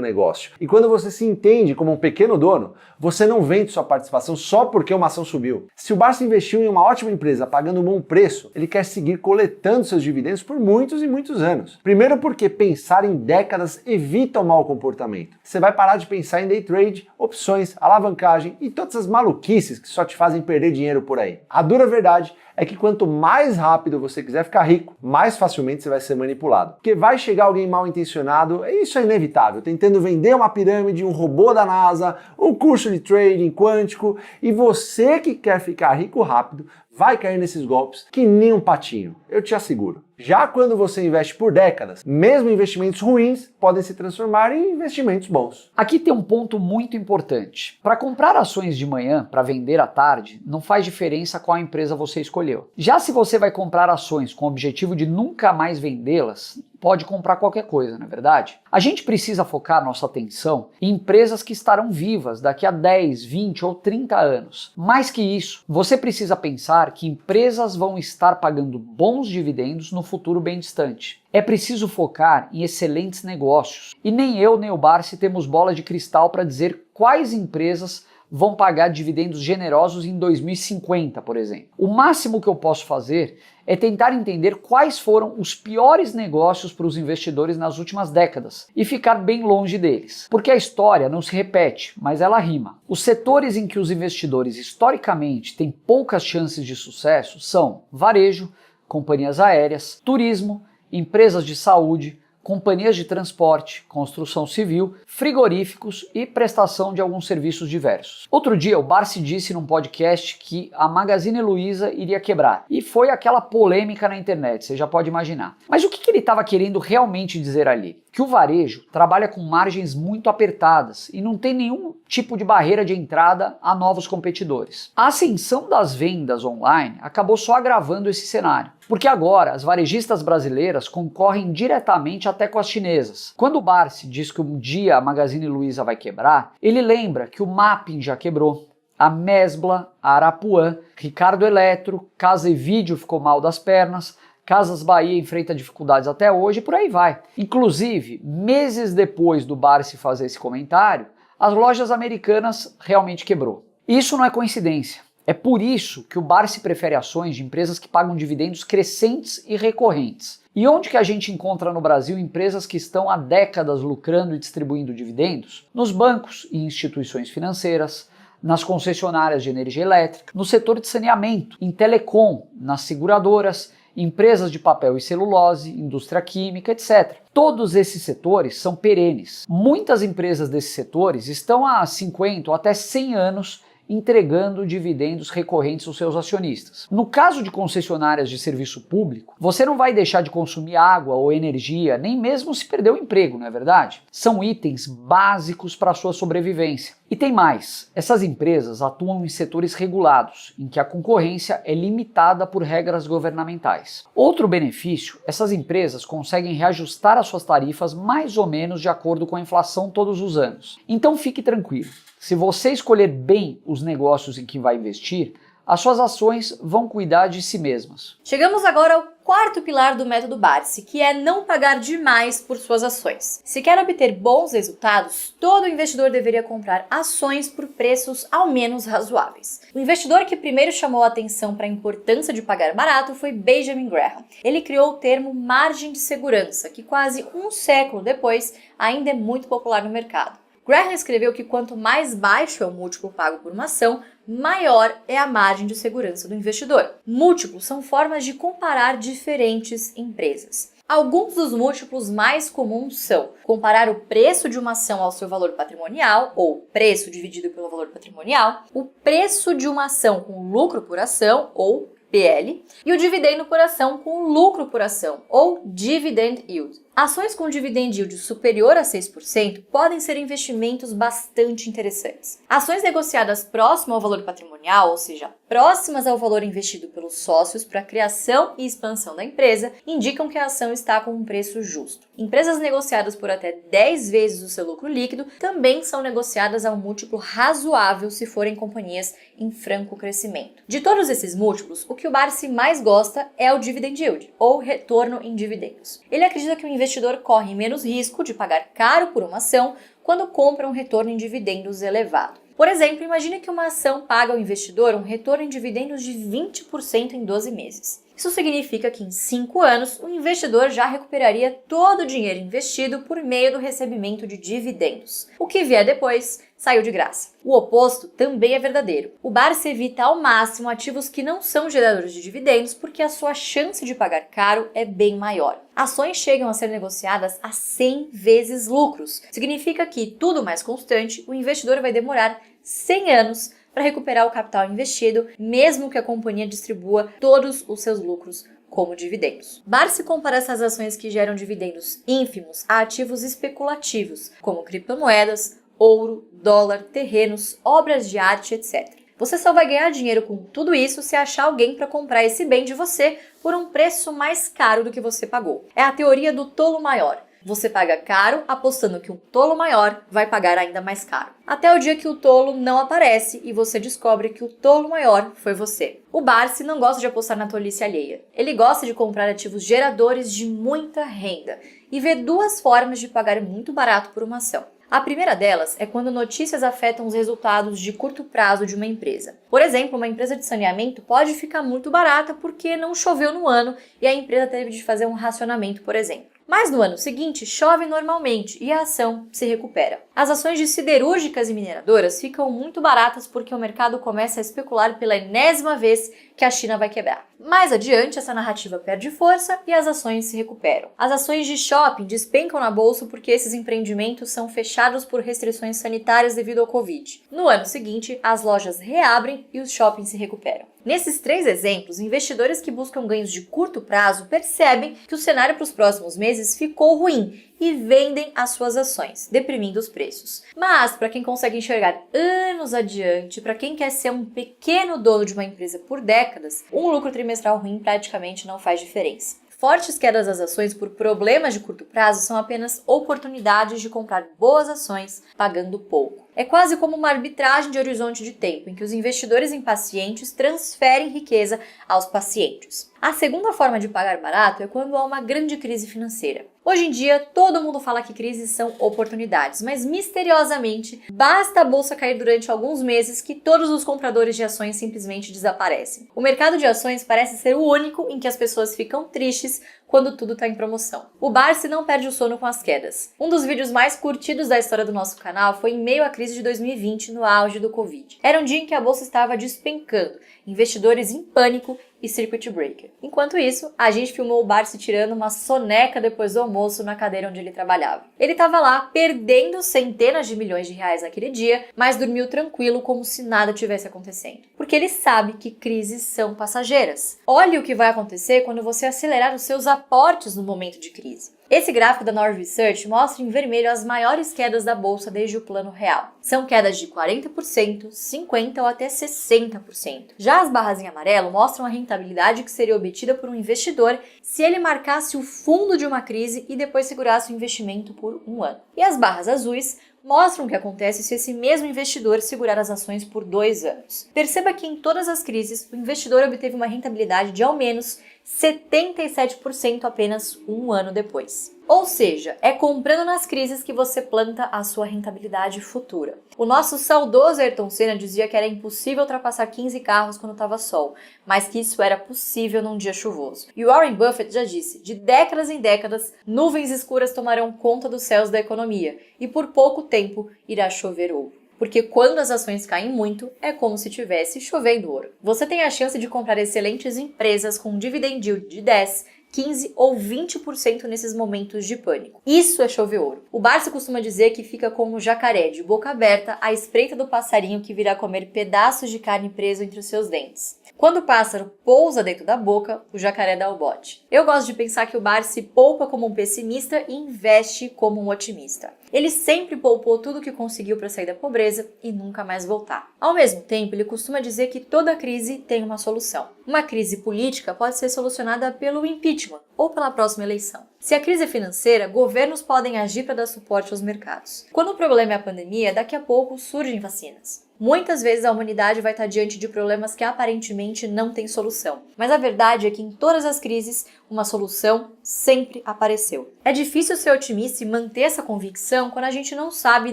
Speaker 2: negócio. E quando você se entende como um pequeno dono, você não vende sua participação só porque uma ação subiu. Se o Barsi investiu em uma ótima empresa pagando um bom preço, ele quer seguir coletando seus dividendos por muitos e muitos anos. Primeiro porque pensar em décadas evita o mau comportamento. Você vai parar de pensar em day trade, opções, alavancagem e todas as maluquices que só te fazem perder dinheiro por aí. A dura verdade é que quanto mais rápido você quiser ficar rico, mais facilmente você vai ser manipulado. Porque vai chegar alguém mal intencionado, isso é inevitável, tentando vender uma pirâmide, um robô da NASA, um curso de trading quântico, e você que quer ficar rico rápido, vai cair nesses golpes que nem um patinho, eu te asseguro. Já quando você investe por décadas, mesmo investimentos ruins podem se transformar em investimentos bons.
Speaker 3: Aqui tem um ponto muito importante. Para comprar ações de manhã, para vender à tarde, não faz diferença qual empresa você escolheu. Já se você vai comprar ações com o objetivo de nunca mais vendê-las, pode comprar qualquer coisa, não é verdade? A gente precisa focar nossa atenção em empresas que estarão vivas daqui a 10, 20 ou 30 anos. Mais que isso, você precisa pensar que empresas vão estar pagando bons dividendos no futuro bem distante. É preciso focar em excelentes negócios. E nem eu nem o Barsi temos bola de cristal para dizer quais empresas vão pagar dividendos generosos em 2050, por exemplo. O máximo que eu posso fazer é tentar entender quais foram os piores negócios para os investidores nas últimas décadas e ficar bem longe deles. Porque a história não se repete, mas ela rima. Os setores em que os investidores historicamente têm poucas chances de sucesso são varejo, companhias aéreas, turismo, empresas de saúde, companhias de transporte, construção civil, frigoríficos e prestação de alguns serviços diversos. Outro dia o Barsi disse num podcast que a Magazine Luiza iria quebrar. E foi aquela polêmica na internet, você já pode imaginar. Mas o que ele estava querendo realmente dizer ali? Que o varejo trabalha com margens muito apertadas e não tem nenhum tipo de barreira de entrada a novos competidores. A ascensão das vendas online acabou só agravando esse cenário, porque agora as varejistas brasileiras concorrem diretamente até com as chinesas. Quando o Barsi diz que um dia a Magazine Luiza vai quebrar, ele lembra que o Mapping já quebrou, a Mesbla, a Arapuã, Ricardo Eletro, Casa e Vídeo ficou mal das pernas, Casas Bahia enfrenta dificuldades até hoje e por aí vai. Inclusive, meses depois do Barsi fazer esse comentário, as lojas americanas realmente quebrou. Isso não é coincidência. É por isso que o Barsi prefere ações de empresas que pagam dividendos crescentes e recorrentes. E onde que a gente encontra no Brasil empresas que estão há décadas lucrando e distribuindo dividendos? Nos bancos e instituições financeiras, nas concessionárias de energia elétrica, no setor de saneamento, em telecom, nas seguradoras, empresas de papel e celulose, indústria química, etc. Todos esses setores são perenes. Muitas empresas desses setores estão há 50 ou até 100 anos entregando dividendos recorrentes aos seus acionistas. No caso de concessionárias de serviço público, você não vai deixar de consumir água ou energia, nem mesmo se perder o emprego, não é verdade? São itens básicos para a sua sobrevivência. E tem mais, essas empresas atuam em setores regulados, em que a concorrência é limitada por regras governamentais. Outro benefício, essas empresas conseguem reajustar as suas tarifas mais ou menos de acordo com a inflação todos os anos. Então fique tranquilo. Se você escolher bem os negócios em que vai investir, as suas ações vão cuidar de si mesmas.
Speaker 1: Chegamos agora ao quarto pilar do método Barsi, que é não pagar demais por suas ações. Se quer obter bons resultados, todo investidor deveria comprar ações por preços ao menos razoáveis. O investidor que primeiro chamou a atenção para a importância de pagar barato foi Benjamin Graham. Ele criou o termo margem de segurança, que quase um século depois ainda é muito popular no mercado. Graham escreveu que quanto mais baixo é o múltiplo pago por uma ação, maior é a margem de segurança do investidor. Múltiplos são formas de comparar diferentes empresas. Alguns dos múltiplos mais comuns são comparar o preço de uma ação ao seu valor patrimonial, ou preço dividido pelo valor patrimonial, o preço de uma ação com lucro por ação, ou PL, e o dividendo por ação com lucro por ação, ou Dividend Yield. Ações com dividend yield superior a 6% podem ser investimentos bastante interessantes. Ações negociadas próximo ao valor patrimonial, ou seja, próximas ao valor investido pelos sócios para a criação e expansão da empresa, indicam que a ação está com um preço justo. Empresas negociadas por até 10 vezes o seu lucro líquido também são negociadas a um múltiplo razoável se forem companhias em franco crescimento. De todos esses múltiplos, o que o Barsi mais gosta é o dividend yield, ou retorno em dividendos. Ele acredita que o investidor corre menos risco de pagar caro por uma ação quando compra um retorno em dividendos elevado. Por exemplo, imagine que uma ação paga ao investidor um retorno em dividendos de 20% em 12 meses. Isso significa que em 5 anos o investidor já recuperaria todo o dinheiro investido por meio do recebimento de dividendos. O que vier depois saiu de graça. O oposto também é verdadeiro. O Barsi evita ao máximo ativos que não são geradores de dividendos porque a sua chance de pagar caro é bem maior. Ações chegam a ser negociadas a 100 vezes lucros. Significa que, tudo mais constante, o investidor vai demorar 100 anos para recuperar o capital investido, mesmo que a companhia distribua todos os seus lucros como dividendos. Barsi compara essas ações que geram dividendos ínfimos a ativos especulativos, como criptomoedas, ouro, dólar, terrenos, obras de arte, etc. Você só vai ganhar dinheiro com tudo isso se achar alguém para comprar esse bem de você por um preço mais caro do que você pagou. É a teoria do tolo maior. Você paga caro apostando que um tolo maior vai pagar ainda mais caro. Até o dia que o tolo não aparece e você descobre que o tolo maior foi você. O Barsi não gosta de apostar na tolice alheia. Ele gosta de comprar ativos geradores de muita renda e vê duas formas de pagar muito barato por uma ação. A primeira delas é quando notícias afetam os resultados de curto prazo de uma empresa. Por exemplo, uma empresa de saneamento pode ficar muito barata porque não choveu no ano e a empresa teve de fazer um racionamento, por exemplo. Mas no ano seguinte, chove normalmente e a ação se recupera. As ações de siderúrgicas e mineradoras ficam muito baratas porque o mercado começa a especular pela enésima vez que a China vai quebrar. Mais adiante, essa narrativa perde força e as ações se recuperam. As ações de shopping despencam na bolsa porque esses empreendimentos são fechados por restrições sanitárias devido ao Covid. No ano seguinte, as lojas reabrem e os shoppings se recuperam. Nesses 3 exemplos, investidores que buscam ganhos de curto prazo percebem que o cenário para os próximos meses ficou ruim e vendem as suas ações, deprimindo os preços. Mas, para quem consegue enxergar anos adiante, para quem quer ser um pequeno dono de uma empresa por décadas, um lucro trimestral ruim praticamente não faz diferença. Fortes quedas das ações por problemas de curto prazo são apenas oportunidades de comprar boas ações pagando pouco. É quase como uma arbitragem de horizonte de tempo, em que os investidores impacientes transferem riqueza aos pacientes. A segunda forma de pagar barato é quando há uma grande crise financeira. Hoje em dia, todo mundo fala que crises são oportunidades, mas misteriosamente, basta a bolsa cair durante alguns meses que todos os compradores de ações simplesmente desaparecem. O mercado de ações parece ser o único em que as pessoas ficam tristes quando tudo está em promoção. O Barsi não perde o sono com as quedas. Um dos vídeos mais curtidos da história do nosso canal foi em meio à crise de 2020, no auge do Covid. Era um dia em que a bolsa estava despencando, investidores em pânico e circuit breaker. Enquanto isso, a gente filmou o Barsi tirando uma soneca depois do almoço na cadeira onde ele trabalhava. Ele estava lá perdendo centenas de milhões de reais naquele dia, mas dormiu tranquilo como se nada tivesse acontecendo. Porque ele sabe que crises são passageiras. Olhe o que vai acontecer quando você acelerar os seus aportes no momento de crise. Esse gráfico da Nord Research mostra em vermelho as maiores quedas da bolsa desde o plano real. São quedas de 40%, 50% ou até 60%. Já as barras em amarelo mostram a rentabilidade que seria obtida por um investidor se ele marcasse o fundo de uma crise e depois segurasse o investimento por um ano. E as barras azuis mostram o que acontece se esse mesmo investidor segurar as ações por 2 anos. Perceba que em todas as crises, o investidor obteve uma rentabilidade de ao menos 77% apenas um ano depois. Ou seja, é comprando nas crises que você planta a sua rentabilidade futura. O nosso saudoso Ayrton Senna dizia que era impossível ultrapassar 15 carros quando estava sol, mas que isso era possível num dia chuvoso. E Warren Buffett já disse, de décadas em décadas, nuvens escuras tomarão conta dos céus da economia e por pouco tempo irá chover ouro. Porque quando as ações caem muito, é como se estivesse chovendo ouro. Você tem a chance de comprar excelentes empresas com um dividend yield de 10%, 15 ou 20% nesses momentos de pânico. Isso é chover ouro. O Barsi costuma dizer que fica como um jacaré de boca aberta à espreita do passarinho que virá comer pedaços de carne preso entre os seus dentes. Quando o pássaro pousa dentro da boca, o jacaré dá o bote. Eu gosto de pensar que o Barsi poupa como um pessimista e investe como um otimista. Ele sempre poupou tudo o que conseguiu para sair da pobreza e nunca mais voltar. Ao mesmo tempo, ele costuma dizer que toda crise tem uma solução. Uma crise política pode ser solucionada pelo impeachment ou pela próxima eleição. Se a crise é financeira, governos podem agir para dar suporte aos mercados. Quando o problema é a pandemia, daqui a pouco surgem vacinas. Muitas vezes a humanidade vai estar diante de problemas que aparentemente não têm solução. Mas a verdade é que em todas as crises, uma solução sempre apareceu. É difícil ser otimista e manter essa convicção quando a gente não sabe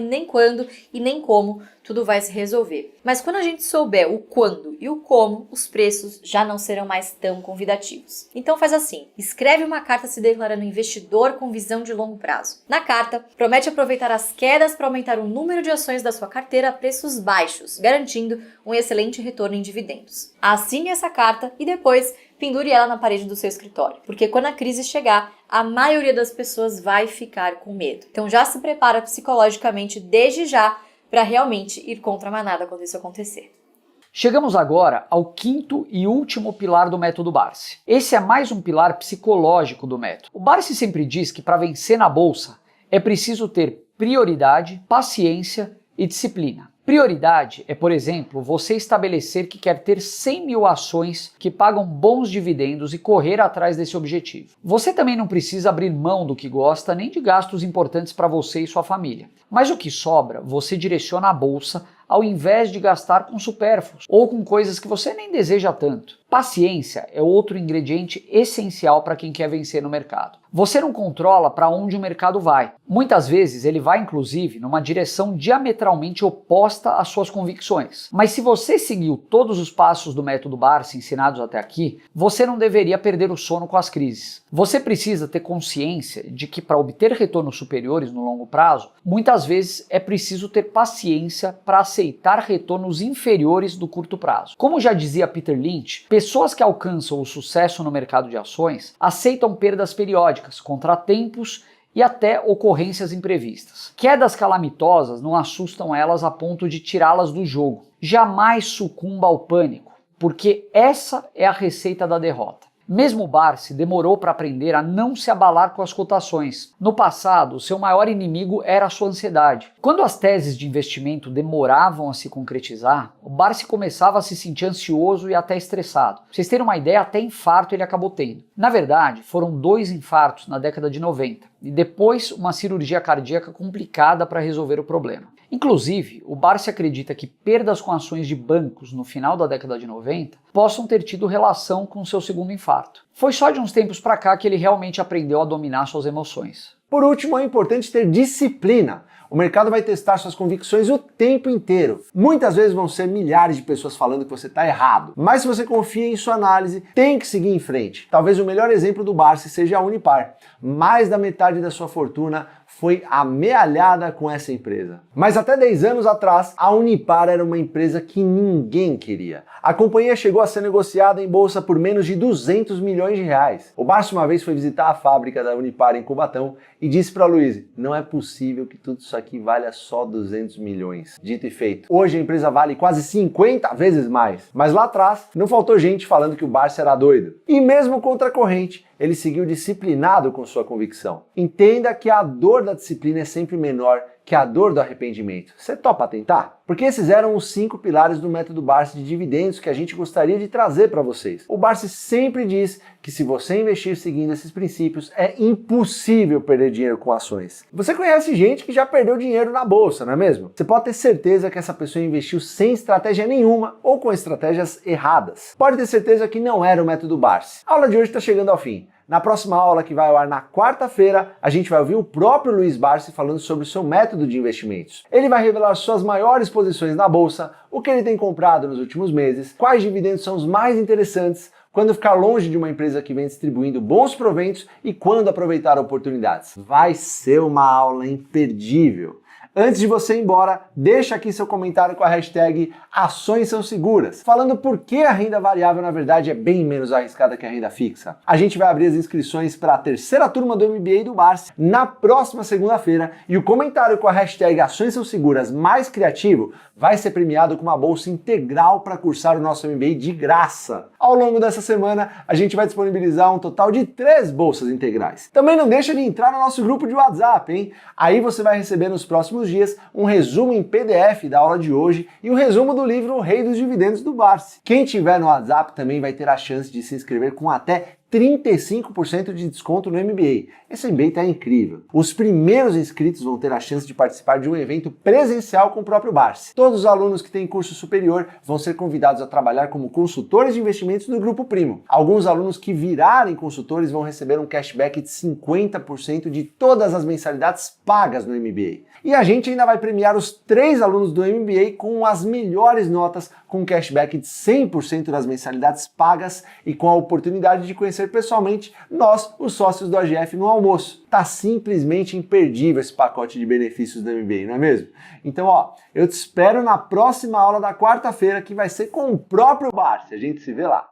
Speaker 1: nem quando e nem como tudo vai se resolver. Mas quando a gente souber o quando e o como, os preços já não serão mais tão convidativos. Então faz assim, escreve uma carta se declarando investidor com visão de longo prazo. Na carta, promete aproveitar as quedas para aumentar o número de ações da sua carteira a preços baixos, garantindo um excelente retorno em dividendos. Assine essa carta e depois pendure ela na parede do seu escritório, porque quando a crise chegar, a maioria das pessoas vai ficar com medo. Então já se prepara psicologicamente desde já para realmente ir contra a manada quando isso acontecer.
Speaker 3: Chegamos agora ao quinto e último pilar do método Barsi. Esse é mais um pilar psicológico do método. O Barsi sempre diz que para vencer na bolsa é preciso ter prioridade, paciência e disciplina. Prioridade é, por exemplo, você estabelecer que quer ter 100 mil ações que pagam bons dividendos e correr atrás desse objetivo. Você também não precisa abrir mão do que gosta nem de gastos importantes para você e sua família. Mas o que sobra, você direciona à bolsa ao invés de gastar com supérfluos ou com coisas que você nem deseja tanto. Paciência é outro ingrediente essencial para quem quer vencer no mercado. Você não controla para onde o mercado vai. Muitas vezes ele vai, inclusive, numa direção diametralmente oposta às suas convicções. Mas se você seguiu todos os passos do método Barsi ensinados até aqui, você não deveria perder o sono com as crises. Você precisa ter consciência de que para obter retornos superiores no longo prazo, muitas vezes é preciso ter paciência para aceitar retornos inferiores do curto prazo. Como já dizia Peter Lynch, pessoas que alcançam o sucesso no mercado de ações aceitam perdas periódicas, contratempos e até ocorrências imprevistas. Quedas calamitosas não assustam elas a ponto de tirá-las do jogo. Jamais sucumba ao pânico, porque essa é a receita da derrota. Mesmo o Barsi demorou para aprender a não se abalar com as cotações. No passado, seu maior inimigo era a sua ansiedade. Quando as teses de investimento demoravam a se concretizar, o Barsi começava a se sentir ansioso e até estressado. Pra vocês terem uma ideia, até infarto ele acabou tendo. Na verdade, foram 2 infartos na década de 90 e depois uma cirurgia cardíaca complicada para resolver o problema. Inclusive, o Barsi acredita que perdas com ações de bancos no final da década de 90 possam ter tido relação com seu segundo infarto. Foi só de uns tempos para cá que ele realmente aprendeu a dominar suas emoções.
Speaker 2: Por último, é importante ter disciplina. O mercado vai testar suas convicções o tempo inteiro. Muitas vezes vão ser milhares de pessoas falando que você está errado. Mas se você confia em sua análise, tem que seguir em frente. Talvez o melhor exemplo do Barsi seja a Unipar. Mais da metade da sua fortuna foi amealhada com essa empresa. Mas até 10 anos atrás, a Unipar era uma empresa que ninguém queria. A companhia chegou a ser negociada em bolsa por menos de 200 milhões de reais. O Barsi uma vez foi visitar a fábrica da Unipar em Cubatão e disse para Luiz: não é possível que tudo isso aqui valha só 200 milhões. Dito e feito. Hoje a empresa vale quase 50 vezes mais. Mas lá atrás, não faltou gente falando que o Barsi era doido. E mesmo contra a corrente, ele seguiu disciplinado com sua convicção. Entenda que a dor da disciplina é sempre menor que a dor do arrependimento. Você topa tentar? Porque esses eram os 5 pilares do método Barsi de dividendos que a gente gostaria de trazer para vocês. O Barsi sempre diz que se você investir seguindo esses princípios, é impossível perder dinheiro com ações. Você conhece gente que já perdeu dinheiro na bolsa, não é mesmo? Você pode ter certeza que essa pessoa investiu sem estratégia nenhuma ou com estratégias erradas. Pode ter certeza que não era o método Barsi. A aula de hoje está chegando ao fim. Na próxima aula, que vai ao ar na quarta-feira, a gente vai ouvir o próprio Luiz Barsi falando sobre o seu método de investimentos. Ele vai revelar suas maiores posições na bolsa, o que ele tem comprado nos últimos meses, quais dividendos são os mais interessantes, quando ficar longe de uma empresa que vem distribuindo bons proventos e quando aproveitar oportunidades. Vai ser uma aula imperdível. Antes de você ir embora, deixa aqui seu comentário com a hashtag Ações São Seguras, falando por que a renda variável na verdade é bem menos arriscada que a renda fixa. A gente vai abrir as inscrições para a terceira turma do MBA do Barsi na próxima segunda-feira e o comentário com a hashtag Ações São Seguras mais criativo vai ser premiado com uma bolsa integral para cursar o nosso MBA de graça. Ao longo dessa semana, a gente vai disponibilizar um total de 3 bolsas integrais. Também não deixa de entrar no nosso grupo de WhatsApp, hein? Aí você vai receber nos próximos dias um resumo em PDF da aula de hoje e um resumo do livro O Rei dos Dividendos do Barsi. Quem tiver no WhatsApp também vai ter a chance de se inscrever com até 35% de desconto no MBA. Esse MBA tá incrível. Os primeiros inscritos vão ter a chance de participar de um evento presencial com o próprio Barsi. Todos os alunos que têm curso superior vão ser convidados a trabalhar como consultores de investimentos no Grupo Primo. Alguns alunos que virarem consultores vão receber um cashback de 50% de todas as mensalidades pagas no MBA. E a gente ainda vai premiar os 3 alunos do MBA com as melhores notas, com um cashback de 100% das mensalidades pagas e com a oportunidade de conhecer pessoalmente nós, os sócios do AGF, no almoço. Tá simplesmente imperdível esse pacote de benefícios do MBA, não é mesmo? Então, eu te espero na próxima aula da quarta-feira, que vai ser com o próprio Barsi. A gente se vê lá.